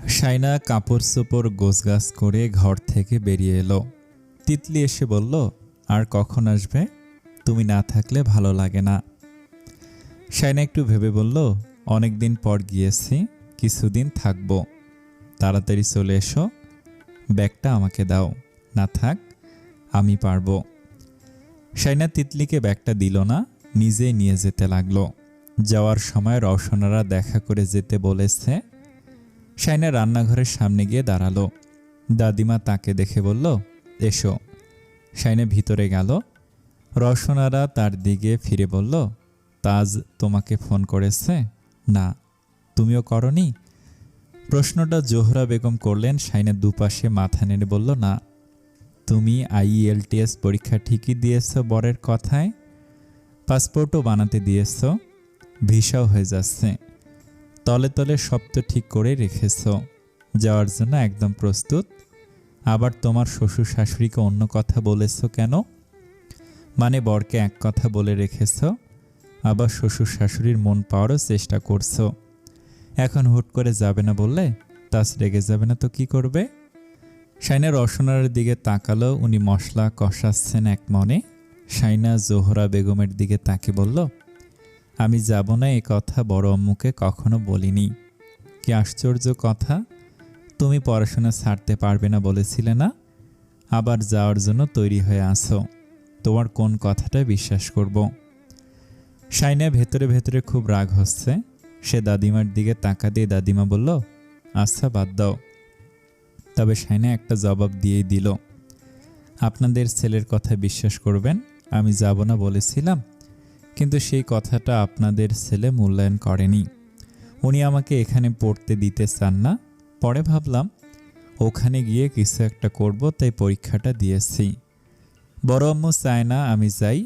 শাইনা কাপড়-চোপড় গোছগাছ করে ঘর থেকে বেরিয়ে এলো। তিতলি এসে বলল, আর কখন আসবে? তুমি না থাকলে ভালো লাগে না। শাইনা একটু ভেবে বলল, অনেক দিন পর গিয়েছি, কিছুদিন থাকবো। তাড়াতাড়ি চলে এসো। ব্যাগটা আমাকে দাও। না থাক, আমি পারবো। শাইনা তিতলিকে ব্যাগটা দিল না, নিজেই নিয়ে যেতে লাগলো। যাওয়ার সময় রওশনারা দেখা করে যেতে বলেছে। শাইনা রান্নাঘরের সামনে গিয়ে দাঁড়ালো। দাদিমা তাকে দেখে বলল, এসো। শাইনা ভিতরে গেল। রওশনারা তার দিকে ফিরে বলল, তাজ তোমাকে ফোন করেছে? না। তুমিও করনি? প্রশ্নটা জোহরা বেগম করলেন। শাইনা দুপাশে মাথা নেড়ে বলল, না। তুমি IELTS পরীক্ষা ঠিকই দিয়েছ বরের কথায়, পাসপোর্টও বানাতে দিয়েছ, ভিসাও হয়ে যাচ্ছে, তলে তলে সব তো ঠিক করে রেখেছ, যাওয়ার জন্য একদম প্রস্তুত। আবার তোমার শ্বশুর শাশুড়িকে অন্য কথা বলেছ কেন? মানে বরকে এক কথা বলে রেখেছ, আবার শ্বশুর শাশুড়ির মন পাওয়ারও চেষ্টা করছ। এখন হুট করে যাবে না বললে তাস রেগে যাবে না তো কি করবে? শাইনা রওশনার দিকে তাকালো। উনি মশলা কষাচ্ছেন এক মনে। শাইনা জোহরা বেগমের দিকে তাকে বলল, আমি যাব না এ কথা বড় আম্মুকে কখনো বলিনি। কি আশ্চর্য কথা, তুমি পড়াশোনা ছাড়তে পারবে না বলেছিলে না, আবার যাওয়ার জন্য তৈরি হয়ে আসো। তোমার কোন কথাটা বিশ্বাস করব? শাইনা ভেতরে ভেতরে খুব রাগ হচ্ছে। সে দাদিমার দিকে তাকা দিয়ে দাদিমা বলল, আচ্ছা বাদ দাও। তবে শাইনা একটা জবাব দিয়েই দিল, আপনাদের ছেলের কথা বিশ্বাস করবেন, আমি যাব না বলেছিলাম, কিন্তু সেই কথাটা আপনাদের ছেলে মূল্যায়ন করেনি। উনি আমাকে এখানে পড়তে দিতে চান না। পরে ভাবলাম ওখানে গিয়ে কিছু একটা করব, তাই পরীক্ষাটা দিয়েছি। বড় আম্মু চায় না আমি যাই,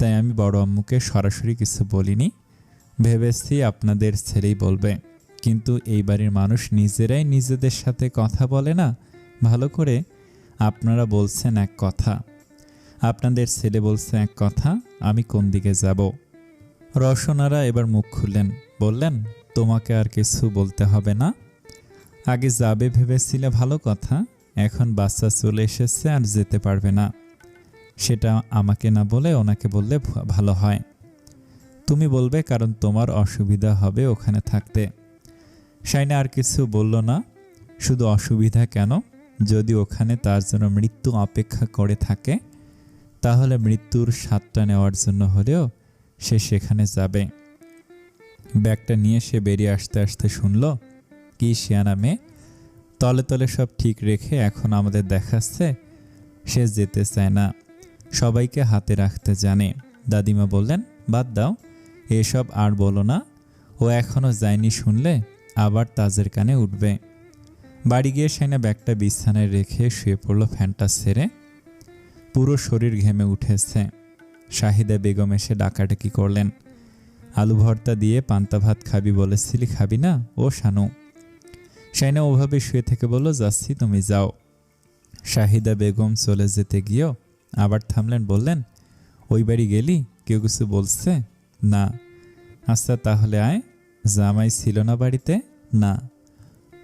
তাই আমি বড় আম্মুকে সরাসরি কিছু বলিনি। ভেবেছি আপনাদের ছেলেই বলবে, কিন্তু এই বাড়ির মানুষ নিজেরাই নিজেদের সাথে কথা বলে না ভালো করে। আপনারা বলছেন এক কথা, আপনাদের ছেলে বলছে এক কথা, আমি কোন দিকে যাব? রওশনারা এবার মুখ খুললেন, বললেন, তোমাকে আর কিছু বলতে হবে না। আগে যাবে ভেবেছিলে ভালো কথা, এখন বাচ্চা চলে এসেছে আর যেতে পারবে না। সেটা আমাকে না বলে ওনাকে বললে ভালো হয়। তুমি বলবে, কারণ তোমার অসুবিধা হবে ওখানে থাকতে। শাইনা আর কিছু বলল না। শুধু অসুবিধা কেন, যদি ওখানে তার জন্য মৃত্যু অপেক্ষা করে থাকে, তাহলে মৃত্যুর স্বাদটা নেওয়ার জন্য হলেও সে সেখানে যাবে। ব্যাগটা নিয়ে সে বেরিয়ে আসতে আসতে শুনল, কি শিয়ানা মেয়ে, তলে তলে সব ঠিক রেখে এখন আমাদের দেখাচ্ছে সে যেতে চায় না, সবাইকে হাতে রাখতে জানে। দাদিমা বললেন, বাদ দাও, এসব আর বলো না। ও এখনও যায়নি শুনলে আবার তাজের কানে উঠবে। বাড়ি গিয়ে শাইনা ব্যাগটা বিছানায় রেখে শুয়ে পড়ল ফ্যানটা ছেড়ে। পুরো শরীর ঘেমে উঠেছে। শাহিদা বেগম এসে ডাকাডাকি করলেন, আলু ভর্তা দিয়ে পান্তা ভাত খাবি বলেছিলি, খাবি না? ও শানু। শাইনা ওভাবে শুয়ে থেকে বলল, যাচ্ছি, তুমি যাও। শাহিদা বেগম চলে যেতে গিয়েও আবার থামলেন, বললেন, ওই বাড়ি গেলি, কেউ কিছু বলছে? না। আচ্ছা তাহলে আয়। জামাই ছিল না বাড়িতে? না।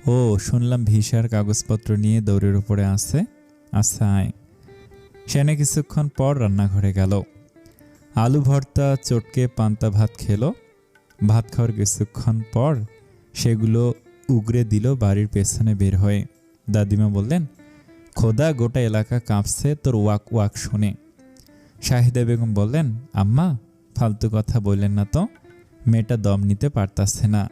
ও, শুনলাম ভিসার কাগজপত্র নিয়ে দৌড়ের উপরে আছে। আচ্ছা আয়। সেনে কিছুক্ষণ পর রান্নাঘরে গেল। আলু ভর্তা চটকে পান্তা ভাত খেলো। ভাত খাওয়ার কিছুক্ষণ পর সেগুলো উগরে দিল বাড়ির পেছনে বের হয়ে। দাদিমা বললেন, খোদা, গোটা এলাকা কাঁপছে তোর ওয়াক ওয়াক শুনে। শাহিদা বেগম বললেন, আম্মা ফালতু কথা বললেন না তো, মেয়েটা দম নিতে পারতাছে না।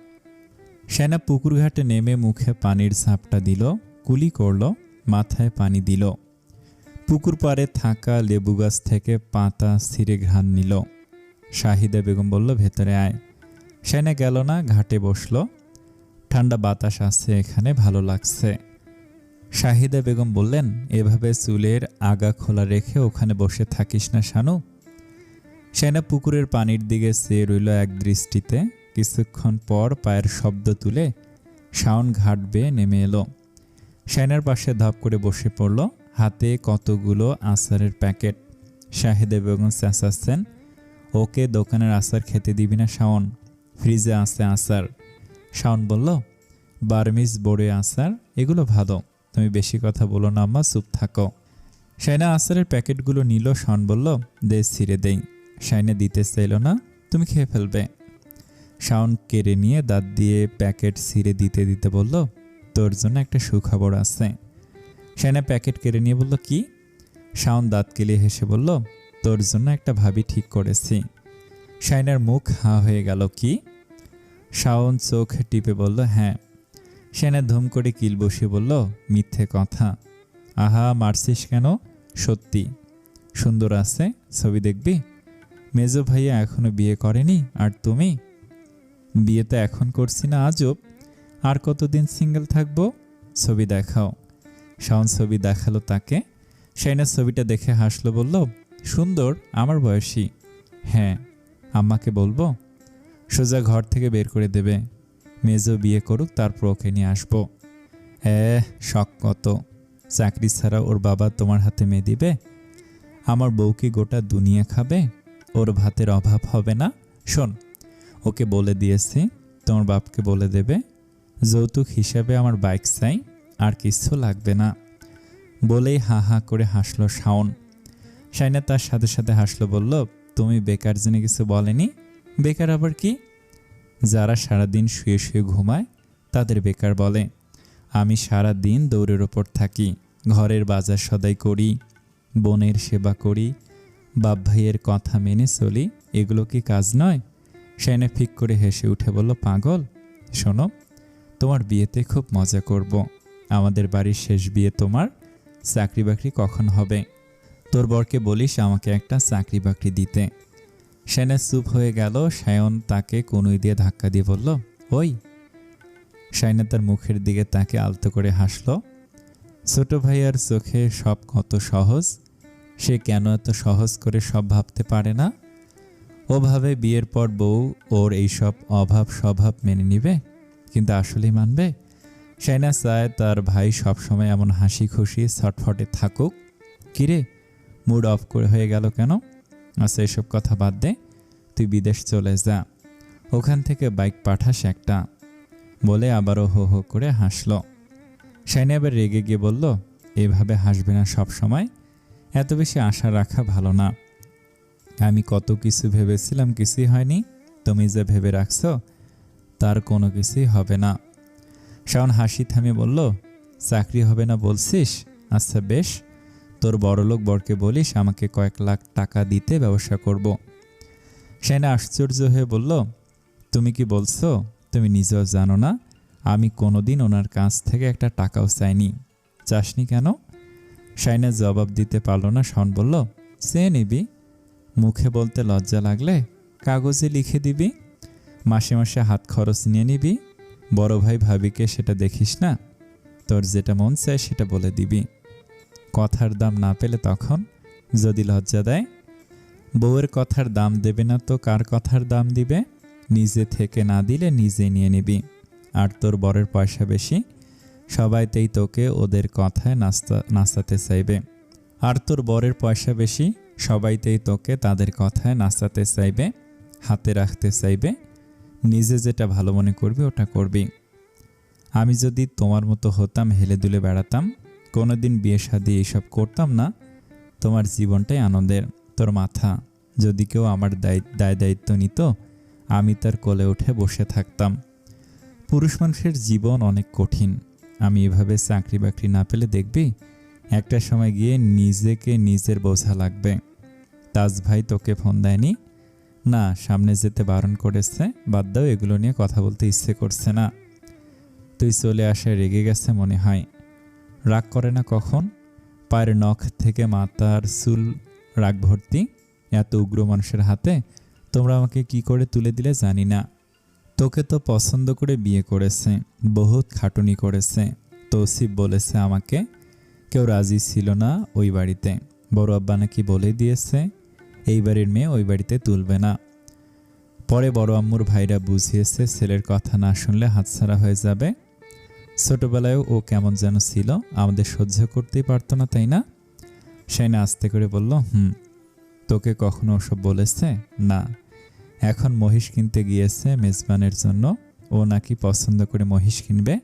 সেনা পুকুর ঘাটে নেমে মুখে পানির ঝাপটা দিল, কুলি করল, মাথায় পানি দিল। পুকুর পাড়ে থাকা লেবু গাছ থেকে পাতা ছিঁড়ে ঘ্রাণ নিল। শাহিদা বেগম বলল, ভেতরে আয়। সেনা গেল না, ঘাটে বসল। ঠান্ডা বাতাস আসছে এখানে, ভালো লাগছে। শাহিদা বেগম বললেন, এভাবে চুলের আগা খোলা রেখে ওখানে বসে থাকিস না শানু। সেনা পুকুরের পানির দিকে চেয়ে রইল এক দৃষ্টিতে। কিছুক্ষণ পর পায়ের শব্দ তুলে শাওন ঘাট বেয়ে নেমে এলো। সেনার পাশে ধাপ করে বসে পড়ল, হাতে কতগুলো আচারের প্যাকেট। শাহিদা বেগম চেঁচাচ্ছেন, ওকে দোকানের আচার খেতে দিবি না শাওন, ফ্রিজে আছে আচার। শাওন বলল, বার্মিজ বড়ে আচার, এগুলো ভালো। তুমি বেশি কথা বলো না আম্মা, চুপ থাকো। শাইনা আচারের প্যাকেটগুলো নিল। শাওন বলল, দে ছিঁড়ে দেই। শাইনা দিতে চাইল না। তুমি খেয়ে ফেলবে। শাওন কেড়ে নিয়ে দাঁত দিয়ে প্যাকেট ছিঁড়ে দিতে দিতে বলল, তোর জন্য একটা সুখবর আছে। শাইনা প্যাকেট কেড়ে নিয়ে বলল, কি? শাওন দাঁত কেলিয়ে হেসে বলল, তোর জন্য একটা ভাবি ঠিক করেছি। শাইনার মুখ হাঁ হয়ে গেল। কি? শাওন চোখ টিপে বলল, হ্যাঁ। শাইনা ধুম করে কিল বসিয়ে বলল, মিথ্যে কথা। আহা, মারছিস কেন? সত্যি। সুন্দর আছে, ছবি দেখবি? মেজো ভাইয়া এখনো বিয়ে করেনি, আর তুমি? বিয়ে তো এখন করছি না, আজব। আর কতদিন সিঙ্গেল থাকবো? ছবি দেখাও। শাওন ছবি দেখালো তাকে। শাইনা ছবিটা দেখে হাসলো, বলল, সুন্দর, আমার বয়সী। হ্যাঁ। আম্মাকে বলবো? সোজা ঘর থেকে বের করে দেবে। মেজো বিয়ে করুক, তারপর ওকে নিয়ে আসবো। শখ কত। চাকরি ছাড়া ওর বাবা তোমার হাতে মেয়ে দিবে? আমার বউ কি গোটা দুনিয়া খাবে? ওর ভাতের অভাব হবে না। শোন, ওকে বলে দিয়েছি, তোমার বাপকে বলে দেবে যৌতুক হিসাবে আমার বাইক চাই, আর কিছু লাগবে না। বলেই হা হা করে হাসলো শাওন। শাইনা তার সাথে সাথে হাসলো, বলল, তুমি বেকার জেনে কিছু বলেনি? বেকার আবার কি? যারা সারাদিন শুয়ে শুয়ে ঘুমায় তাদের বেকার বলে। আমি সারা দিন দৌড়ের ওপর থাকি, ঘরের বাজার সদাই করি, বোনের সেবা করি, বাপ ভাইয়ের কথা মেনে চলি, এগুলো কি কাজ নয়? শাইনা ফিক করে হেসে উঠে বলল, পাগল। শোনো, তোমার বিয়েতে খুব মজা করব। আমাদের বাড়ির শেষ বিয়ে তোমার। চাকরি বাকরি কখন হবে? তোর বরকে বলিস আমাকে একটা চাকরি বাকরি দিতে। শাইনা চুপ হয়ে গেল। শায়ন তাকে কনুই দিয়ে ধাক্কা দিয়ে বলল, ওই। শাইনা তার মুখের দিকে তাকে আলতো করে হাসল। ছোট ভাইয়ার চোখে সব কত সহজ। সে কেন এত সহজ করে সব ভাবতে পারে না? ও ভাবে বিয়ের পর বউ ওর এইসব অভাব স্বভাব মেনে নিবে, কিন্তু আসলেই মানবে? শাইনা চায় তার ভাই সবসময় এমন হাসি খুশি ছটফটে থাকুক। কিরে, মুড অফ করে হয়ে গেল কেন? আচ্ছা, এসব কথা বাদ দে, তুই বিদেশ চলে যা, ওখান থেকে বাইক পাঠাস একটা। বলে আবারও হো হো করে হাসল। শাইনা এবার রেগে গিয়ে বলল, এভাবে হাসবে না সব সময়, এত বেশি আশা রাখা ভালো না। আমি কত কিছু ভেবেছিলাম, কিছুই হয়নি। তুমি যে ভেবে রাখছ তার কোনো কিছুই হবে না। শাওন হাসি থামিয়ে বলল, চাকরি হবে না বলছিস? আচ্ছা বেশ, তোর বড়লোক বরকে বলিস আমাকে কয়েক লাখ টাকা দিতে ব্যবসা করব। শাইনা আশ্চর্য হয়ে বলল, তুমি কি বলছো? তুমি নিজেও জানো না আমি কোনোদিন ওনার কাছ থেকে একটা টাকাও চাইনি। চাসনি কেন? শাইনা জবাব দিতে পারল না। শাওন বলল, চেয়ে নিবি? মুখে বলতে লজ্জা লাগলে কাগজে লিখে দিবি। মাসে মাসে হাত খরচ নিয়ে নিবি। বড় ভাই ভাবিকে সেটা দেখিস না? তোর যেটা মন চায় সেটা বলে দিবি। কথার দাম না পেলে তখন? যদি লজ্জা দেয়? বউয়ের কথার দাম দেবে না তো কার কথার দাম দিবে? নিজে থেকে না দিলে নিজে নিয়ে নিবি। আর তোর বরের পয়সা বেশি, সবাইতেই তোকে ওদের কথায় নাচাতে চাইবে। আর তোর বরের পয়সা বেশি, সবাইতেই তোকে তাদের কথায় নাচাতে চাইবে, হাতে রাখতে চাইবে। নিজে যেটা ভালো মনে করবি ওটা করবি। আমি যদি তোমার মতো হতাম, হেলে দুলে বেড়াতাম, কোনোদিন বিয়ে শাদী এইসব করতাম না, তোমার জীবনটাই আনন্দের। তোর মাথা যদি কেউ আমার দায় দায়িত্ব নিত, আমি তার কোলে উঠে বসে থাকতাম। পুরুষ মানুষের জীবন অনেক কঠিন। আমি এভাবে চাকরি বাকরি না পেলে দেখবি একটা সময় গিয়ে নিজেকে নিজের বোঝা লাগবে। তাজ ভাই তোকে ফোন দেয়নি? না, সামনে যেতে বারণ করেছে। বাদ দাও, এগুলো নিয়ে কথা বলতে ইচ্ছে করছে না। তুই চলে আসায় রেগে গেছে মনে হয়। রাগ করে না কখন? পায়ের নখ থেকে মাথার চুল রাগ ভর্তি। এত উগ্র মানুষের হাতে তোমরা আমাকে কি করে তুলে দিলে জানি না। তোকে তো পছন্দ করে বিয়ে করেছে, বহুত খাটুনি করেছে। তৌসিফ বলেছে আমাকে, কেউ রাজি ছিল না ওই বাড়িতে। বড় আব্বা নাকি বলে দিয়েছে এই বাড়ির মেয়ে ওই বাড়িতে তুলবে না। পরে বড় আম্মুর ভাইরা বুঝিয়েছে ছেলের কথা না শুনলে হাতছাড়া হয়ে যাবে। ছোটবেলায়ও ও কেমন যেন ছিল, আমাদের সহ্য করতেই পারতো না, তাই না? শাইনা আস্তে করে বলল, তোকে কখনো ওসব বলেছে? না। এখন মহিষ কিনতে গিয়েছে মেজবানের জন্য, ও নাকি পছন্দ করে মহিষ কিনবে।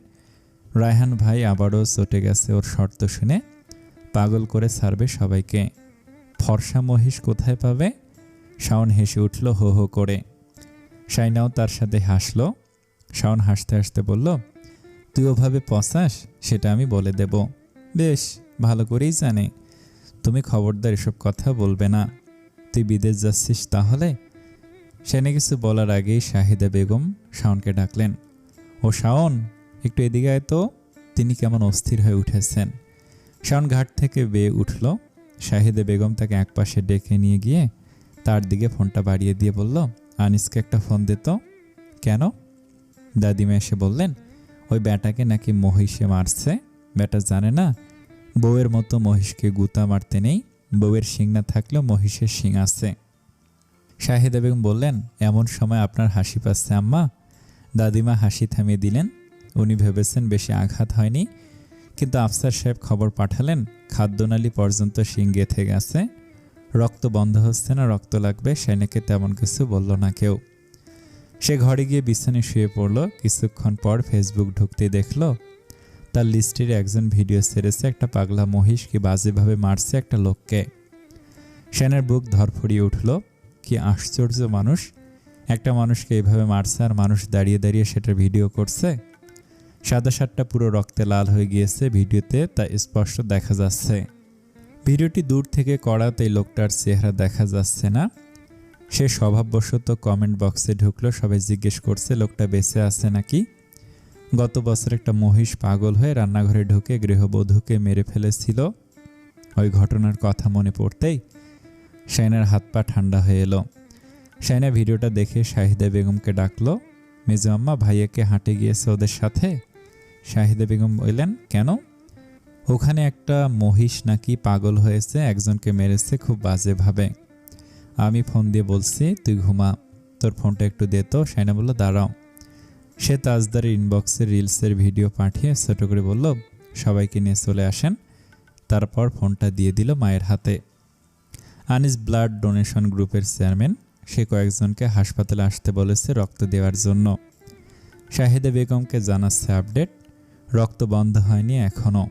রায়হান ভাই আবারও চটে গেছে ওর শর্ত শুনে, পাগল করে ছাড়বে সবাইকে। ফর্সা মহিষ কোথায় পাবে? শাওন হেসে উঠল হো হো করে। শাইনাও তার সাথে হাসল। শাওন হাসতে হাসতে বলল, তুই ওভাবে পচাস সেটা আমি বলে দেব। বেশ ভালো করেই জানে। তুমি খবরদার এসব কথা বলবে না। তুই বিদেশ যাচ্ছিস তাহলে? সেনে কিছু বলার আগেই শাহিদা বেগম শাওনকে ডাকলেন। ও শাওন, একটু এদিকে আয় তো। তিনি কেমন অস্থির হয়ে উঠেছেন। শাওন ঘাট থেকে বেয়ে উঠল। শাহিদা বেগম তাকে একপাশে ডেকে নিয়ে গিয়ে তার দিকে ফোনটা বাড়িয়ে দিয়ে বলল, আনিসকে একটা ফোন দে তো। কেন? দাদিমা এসে বললেন, ওই ব্যাটাকে নাকি মহিষে মারছে। ব্যাটা জানে না বউয়ের মতো মহিষকে গুতা মারতে নেই, বউয়ের শিং না থাকলেও মহিষের শিং আছে। শাহিদা বেগম বললেন, এমন সময় আপনার হাসি পাচ্ছে আম্মা? দাদিমা হাসি থামিয়ে দিলেন। উনি ভেবেছেন বেশি আঘাত হয়নি, কিন্তু আফসার সাহেব খবর পাঠালেন খাদ্যনালী পর্যন্ত শিং গেঁথে গেছে। রক্ত বন্ধ হচ্ছে না, রক্ত লাগবে। সেনাকে তেমন কিছু বলল না কেউ। সে ঘরে গিয়ে বিছানায় শুয়ে পড়ল। কিছুক্ষণ পর ফেসবুক ঢুকতেই দেখল তার লিস্টের একজন ভিডিও ছেড়েছে, একটা পাগলা মহিষ কি বাজেভাবে মারছে একটা লোককে। সেনার বুক ধরফড়িয়ে উঠল। কি আশ্চর্য মানুষ, একটা মানুষকে এইভাবে মারছে আর মানুষ দাঁড়িয়ে দাঁড়িয়ে সেটার ভিডিও করছে। সাদা শার্টটা পুরো রক্তে লাল হয়ে গিয়েছে, ভিডিওতে তা স্পষ্ট দেখা যাচ্ছে। ভিডিওটি দূর থেকে করা, তাই লোকটার চেহারা দেখা যাচ্ছে না। সে স্বভাববশত কমেন্ট বক্সে ঢুকলো। সবাই জিজ্ঞেস করছে লোকটা বেঁচে আছে নাকি। গত বছর একটা মহিষ পাগল হয়ে রান্নাঘরে ঢুকে গৃহবধূকে মেরে ফেলেছিল। ওই ঘটনার কথা মনে পড়তেই শাইনার হাত পা ঠান্ডা হয়ে এলো। শাইনা ভিডিওটা দেখে শাহিদা বেগমকে ডাকলো। মেজো আম্মা, ভাইয়াকে হাঁটে গিয়েছে ওদের সাথে। শাহিদা বেগম বললেন, কেন? ওখানে একটা মহিষ নাকি পাগল হয়েছে, একজনকে মেরেছে খুব বাজেভাবে। আমি ফোন দিয়ে বলছি তুই ঘুমা, তোর ফোনটা একটু দে তো। শাইনা বলল, দাঁড়াও। সে তাজদারের ইনবক্সে রিলসের ভিডিও পাঠিয়ে ছোট করে বলল, সবাইকে নিয়ে চলে আসেন। তারপর ফোনটা দিয়ে দিল মায়ের হাতে। আনিস ব্লাড ডোনেশন গ্রুপের চেয়ারম্যান। সে কয়েকজনকে হাসপাতালে আসতে বলেছে রক্ত দেওয়ার জন্য। শাহিদা বেগমকে জানাচ্ছে আপডেট, রক্ত বন্ধ হয়নি এখনও।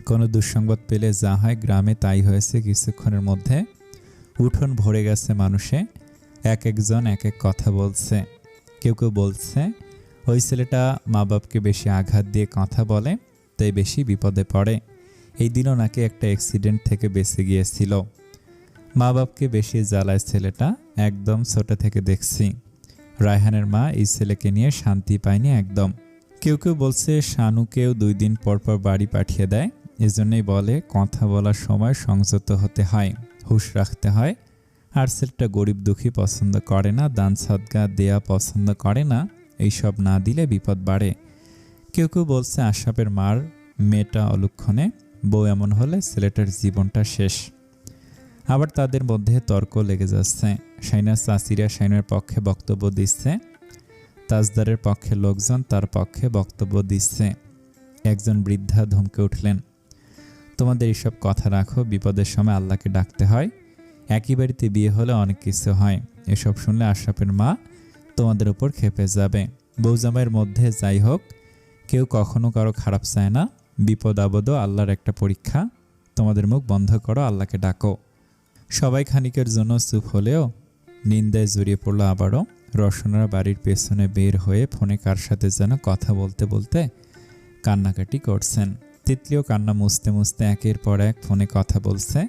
কোনো দুঃসংবাদ পেলে যা হয় গ্রামে তাই হয়েছে কিছুক্ষণের মধ্যে। উঠোন ভরে গেছে মানুষে, এক একজন এক এক কথা বলছে। কেউ কেউ বলছে ওই ছেলেটা মা বাপকে বেশি আঘাত দিয়ে কথা বলে, তাই বেশি বিপদে পড়ে। এই দিনও নাকি একটা অ্যাক্সিডেন্ট থেকে বেঁচে গিয়েছিল। মা বাপকে বেশি জ্বালায় ছেলেটা, একদম ছোট থেকে দেখছি। রায়হানের মা এই ছেলেকে নিয়ে শান্তি পায়নি একদম। কেউ কেউ বলছে শানুকেও 2 দিন পর পর বাড়ি পাঠিয়ে দেয়। এজন্যই বলে কথা বলার সময় সংযত হতে হয়, হুঁশ রাখতে হয়। আর ছেলেটা গরিব দুঃখী পছন্দ করে না, দান সদকা দেয়া পছন্দ করে না, এইসব না দিলে বিপদ বাড়ে। কেউ কেউ বলছে আশরাফের মার মেয়েটা অলক্ষণে, বউ এমন হলে ছেলেটার জীবনটা শেষ। আবার তাদের মধ্যে তর্ক লেগে যাচ্ছে। শাইনার চাচিরা শাইনার পক্ষে বক্তব্য দিচ্ছে, তাজদারের পক্ষে লোকজন তার পক্ষে বক্তব্য দিচ্ছে। একজন বৃদ্ধা ধমকে উঠলেন, তোমাদের এসব কথা রাখো, বিপদের সময় আল্লাহকে ডাকতে হয়। একই বাড়িতে বিয়ে হলে অনেক কিছু হয়, এসব শুনলে আশরাফের মা তোমাদের উপর খেপে যাবে। বউজামাইয়ের মধ্যে যাই হোক, কেউ কখনো কারো খারাপ চায় না। বিপদ আপদও আল্লাহর একটা পরীক্ষা। তোমাদের মুখ বন্ধ করো, আল্লাহকে ডাকো। সবাই খানিকের জন্য চুপ হলেও নিন্দায় জড়িয়ে পড়লো আবারও। রসনারা বাড়ির পেছনে বের হয়ে ফোনে কার সাথে যেন কথা বলতে বলতে কান্নাকাটি করছেন। তিতলিও কান্না মুছতে মুছতে একের পর এক ফোনে কথা বলছে।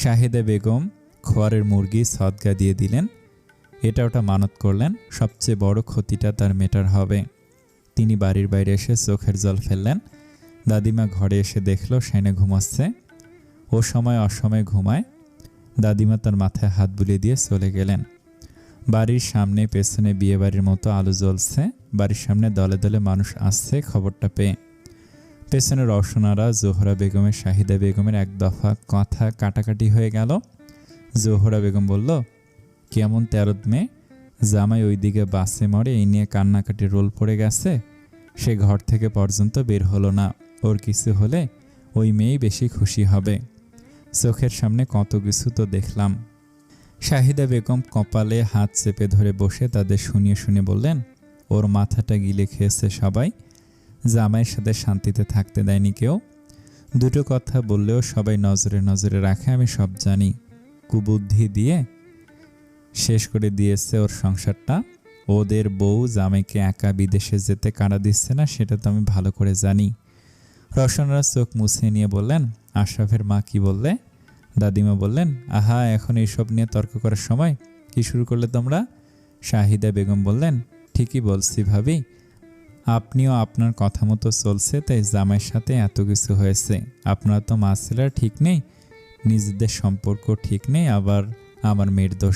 শাহিদা বেগম খোয়ারের মুরগি সদকা দিয়ে দিলেন। এটা ওটা মানত করলেন, সবচেয়ে বড় ক্ষতিটা তার মেটার হবে। তিনি বাড়ির বাইরে এসে চোখের জল ফেললেন। দাদিমা ঘরে এসে দেখল শাইনা ঘুমাচ্ছে। ও সময় অসময়ে ঘুমায়। দাদিমা তার মাথায় হাত বুলিয়ে দিয়ে চলে গেলেন। বাড়ির সামনে পেছনে বিয়ে বাড়ির মতো আলো জ্বলছে। বাড়ির সামনে দলে দলে মানুষ আসছে খবরটা পেয়ে। পেছনে রওশনারা জোহরা বেগমের শাহিদা বেগমের এক দফা কথা কাটাকাটি হয়ে গেল। জোহরা বেগম বলল, কেমন 13 মেয়ে, জামাই ওইদিকে বাসে মরে, এই নিয়ে কান্নাকাটি রোল পড়ে গেছে। সে ঘর থেকে পর্যন্ত বের হলো না। ওর কিছু হলে ওই মেয়েই বেশি খুশি হবে। চোখের সামনে কত কিছু তো দেখলাম। শাহিদা বেগম কপালে হাত চেপে ধরে বসে তাদের শুনিয়ে শুনে বললেন, ওর মাথাটা গিলে খেয়েছে সবাই। জামাইয়ের সাথে শান্তিতে থাকতে দেয়নি কেউ। দুটো কথা বললেও সবাই নজরে নজরে রাখে, আমি সব জানি। কুবুদ্ধি দিয়ে শেষ করে দিয়েছে ওর সংসারটা। ওদের বউ জামাইকে একা বিদেশে যেতে কারা দিচ্ছে না সেটা তো আমি ভালো করে জানি। রওশনরা চোখ মুছে নিয়ে বললেন, আশরাফের মা কি বললে? দাদিমা বললেন, আহা, এখন এইসব নিয়ে তর্ক করার সময়? কি শুরু করলে তোমরা? শাহিদা বেগম বললেন, ঠিকই বলছি ভাবি, আপনিও আপনার কথা মতো চলছে, তাই জামাইয়ের সাথে এত কিছু হয়েছে। আপনারা তো মা ছেলেরা ঠিক নেই, নিজেদের সম্পর্ক ঠিক নেই, আবার আমার মেয়ের দোষ